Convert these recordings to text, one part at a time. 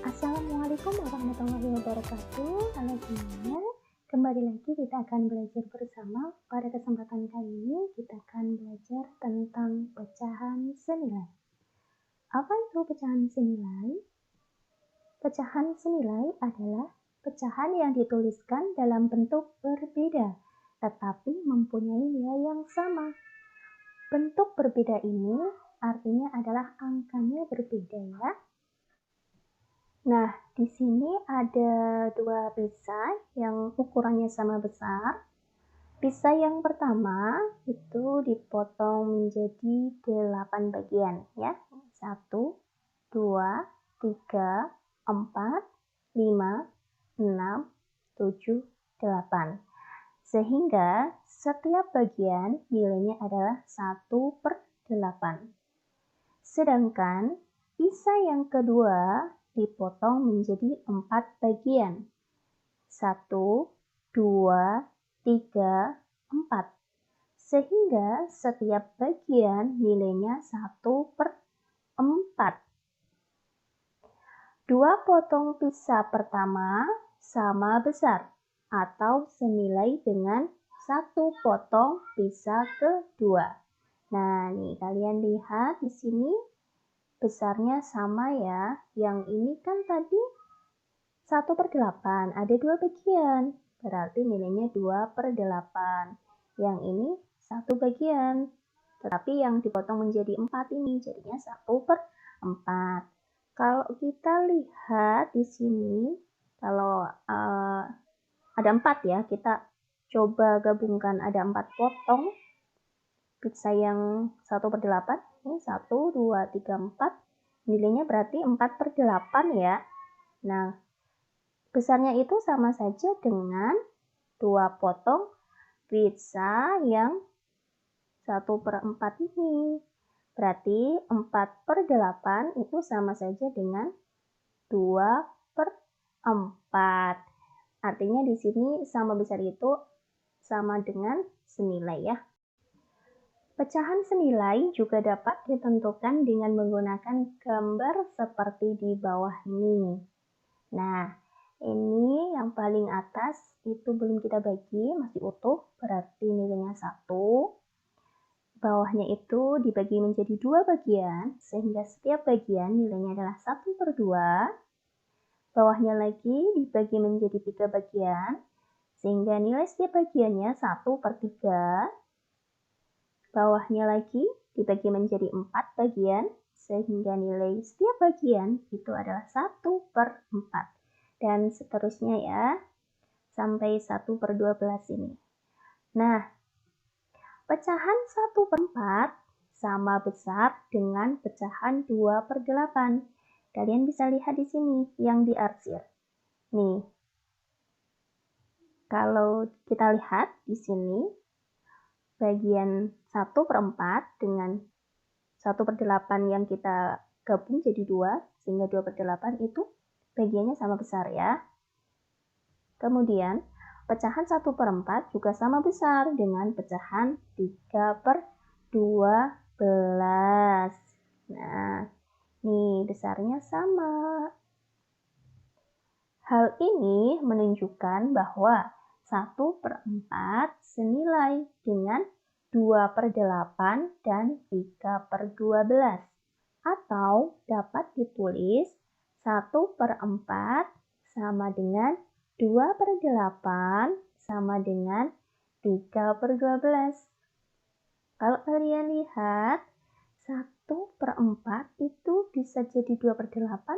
Assalamualaikum warahmatullahi wabarakatuh. Halo semuanya, kembali lagi kita akan belajar bersama. Pada kesempatan kali ini kita akan belajar tentang pecahan senilai. Apa itu pecahan senilai? Pecahan senilai adalah pecahan yang dituliskan dalam bentuk berbeda, tetapi mempunyai nilai yang sama. Bentuk berbeda ini artinya adalah angkanya berbeda ya. Nah, di sini ada dua pisah yang ukurannya sama besar. Pisah yang pertama itu dipotong menjadi 8 bagian ya. 1, 2, 3, 4, 5, 6, 7, 8. Sehingga setiap bagian nilainya adalah 1/8. Sedangkan pisah yang kedua dipotong menjadi 4 bagian. 1, 2, 3, 4. Sehingga setiap bagian nilainya 1/4. Dua potong pisah pertama sama besar atau senilai dengan satu potong pisah kedua. Nah, nih kalian lihat di sini besarnya sama ya. Yang ini kan tadi 1/8, ada 2 bagian. Berarti nilainya 2/8. Yang ini 1 bagian. Tetapi yang dipotong menjadi 4 ini jadinya 1/4. Kalau kita lihat di sini, kalau ada 4 ya, kita coba gabungkan ada 4 potong pisah yang 1/8. Ini 1, 2, 3, 4. Nilainya berarti 4/8 ya. Nah, besarnya itu sama saja dengan 2 potong pisah yang 1/4 ini. Berarti 4/8 itu sama saja dengan 2/4. Artinya di sini sama besar itu sama dengan senilai ya. Pecahan senilai juga dapat ditentukan dengan menggunakan gambar seperti di bawah ini. Nah, ini yang paling atas itu belum kita bagi, masih utuh, berarti nilainya 1. Bawahnya itu dibagi menjadi 2 bagian, sehingga setiap bagian nilainya adalah 1/2. Bawahnya lagi dibagi menjadi 3 bagian, sehingga nilai setiap bagiannya 1/3. Bawahnya lagi dibagi menjadi 4 bagian, sehingga nilai setiap bagian itu adalah 1/4. Dan seterusnya ya, sampai 1/12 ini. Nah, pecahan 1/4 sama besar dengan pecahan 2/8. Kalian bisa lihat di sini yang diarsir. Nih, kalau kita lihat di sini, bagian 1/4 dengan 1/8 yang kita gabung jadi 2, sehingga 2/8 itu bagiannya sama besar ya. Kemudian, pecahan 1/4 juga sama besar dengan pecahan 3/12. Nah, nih besarnya sama. Hal ini menunjukkan bahwa 1/4 senilai dengan 2/8 dan 3/12. Atau dapat ditulis 1/4 sama dengan 2/8 sama dengan 3/12. Kalau kalian lihat, 1/4 itu bisa jadi 2/8.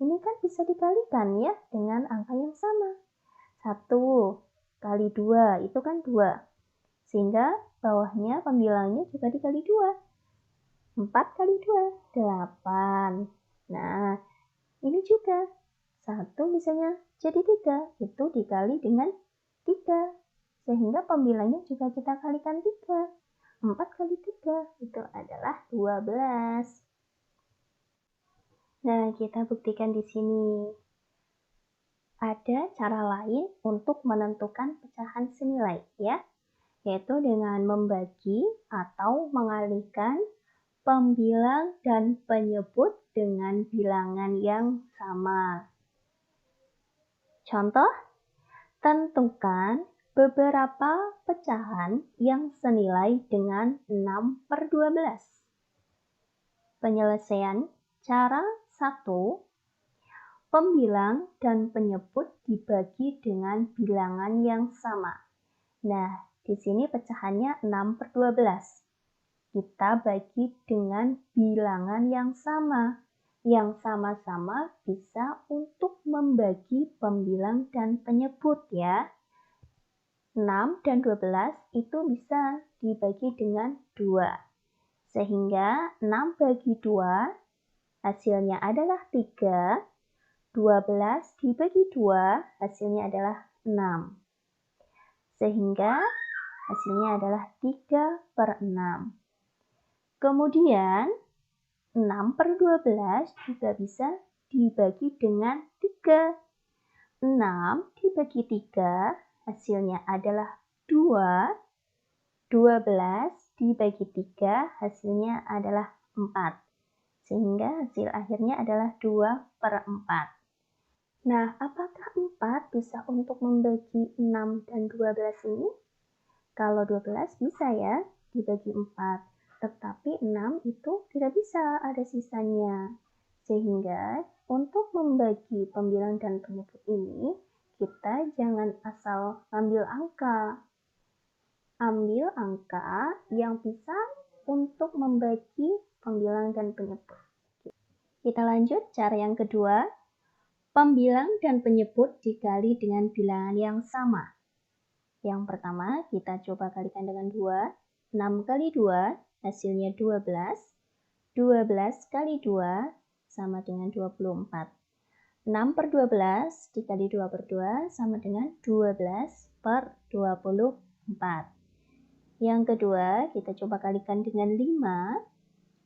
Ini kan bisa dikalikan ya dengan angka yang sama. 1 kali 2 itu kan 2. Sehingga bawahnya pembilangnya juga dikali 2. 4 kali 2, 8. Nah, ini juga 1 misalnya jadi 3. Itu dikali dengan 3. Sehingga pembilangnya juga kita kalikan 3. 4 kali 3 itu adalah 12. Nah, kita buktikan di sini. Ada cara lain untuk menentukan pecahan senilai ya, yaitu dengan membagi atau mengalihkan pembilang dan penyebut dengan bilangan yang sama. Contoh, tentukan beberapa pecahan yang senilai dengan 6/12. Penyelesaian cara 1. Pembilang dan penyebut dibagi dengan bilangan yang sama. Nah, di sini pecahannya 6/12. Kita bagi dengan bilangan yang sama. Yang sama-sama bisa untuk membagi pembilang dan penyebut ya. 6 dan 12 itu bisa dibagi dengan 2. Sehingga 6 bagi 2 hasilnya adalah 3. 12 dibagi 2 hasilnya adalah 6. Sehingga hasilnya adalah 3/6. Kemudian 6/12 juga bisa dibagi dengan 3. 6 dibagi 3 hasilnya adalah 2. 12 dibagi 3 hasilnya adalah 4. Sehingga hasil akhirnya adalah 2/4. Nah, apakah 4 bisa untuk membagi 6 dan 12 ini? Kalau 12 bisa ya dibagi 4. Tetapi 6 itu tidak bisa, ada sisanya. Sehingga untuk membagi pembilang dan penyebut ini, kita jangan asal ambil angka. Ambil angka yang bisa untuk membagi pembilang dan penyebut. Kita lanjut cara yang kedua. Pembilang dan penyebut dikali dengan bilangan yang sama. Yang pertama, kita coba kalikan dengan 2. 6 kali 2 hasilnya 12. 12 kali 2 sama dengan 24. 6/12 dikali 2/2 sama dengan 12/24. Yang kedua, kita coba kalikan dengan 5.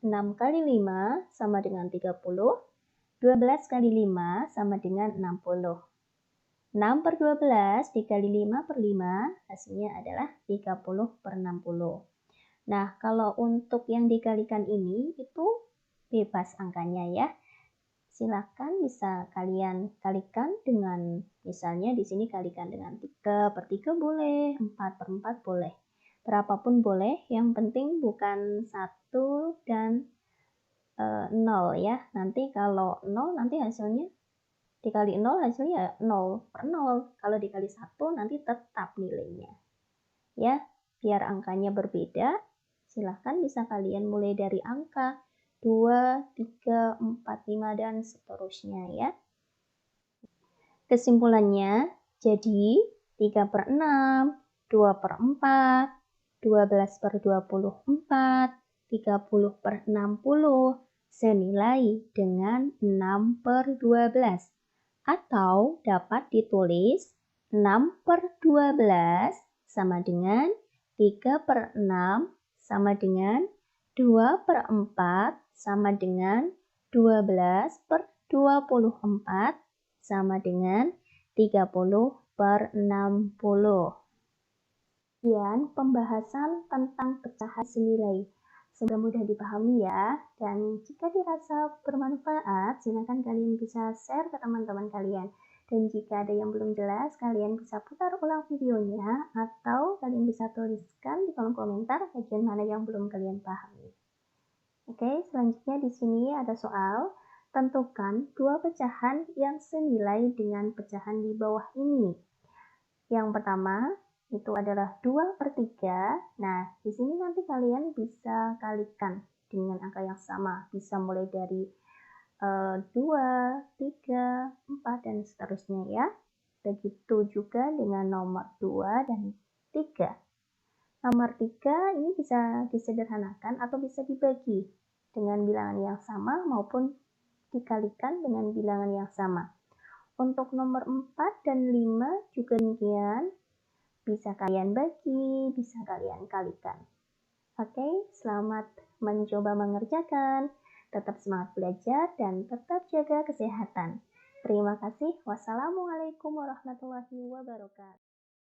6 kali 5 sama dengan 30. 12 kali 5 sama dengan 60. 6/12 dikali 5/5 hasilnya adalah 30/60. Nah, kalau untuk yang dikalikan ini itu bebas angkanya ya. Silakan bisa kalian kalikan dengan, misalnya di sini kalikan dengan 3/3 boleh, 4/4 boleh. Berapapun boleh, yang penting bukan 1 dan 0 ya. Nanti kalau 0 nanti hasilnya dikali 0 hasilnya 0/0. Kalau dikali 1 nanti tetap nilainya. Ya, biar angkanya berbeda, silahkan bisa kalian mulai dari angka 2, 3, 4, 5, dan seterusnya ya. Kesimpulannya, jadi 3/6, 2/4, 12/24, 30/60 senilai dengan 6/12. Atau dapat ditulis 6/12 sama dengan 3/6 sama dengan 2/4 sama dengan 12/24 sama dengan 30/60. Sekian pembahasan tentang pecahan senilai. Semoga mudah dipahami ya. Dan jika dirasa bermanfaat, silakan kalian bisa share ke teman-teman kalian. Dan jika ada yang belum jelas, kalian bisa putar ulang videonya atau kalian bisa tuliskan di kolom komentar bagian mana yang belum kalian pahami. Oke, selanjutnya di sini ada soal. Tentukan dua pecahan yang senilai dengan pecahan di bawah ini. Yang pertama itu adalah 2/3. Nah, di sini nanti kalian bisa kalikan dengan angka yang sama. Bisa mulai dari 2, 3, 4, dan seterusnya ya. Begitu juga dengan nomor 2 dan 3. Nomor 3 ini bisa disederhanakan atau bisa dibagi dengan bilangan yang sama maupun dikalikan dengan bilangan yang sama. Untuk nomor 4 dan 5 juga demikian. Bisa kalian bagi, bisa kalian kalikan. Oke, selamat mencoba mengerjakan. Tetap semangat belajar dan tetap jaga kesehatan. Terima kasih. Wassalamualaikum warahmatullahi wabarakatuh.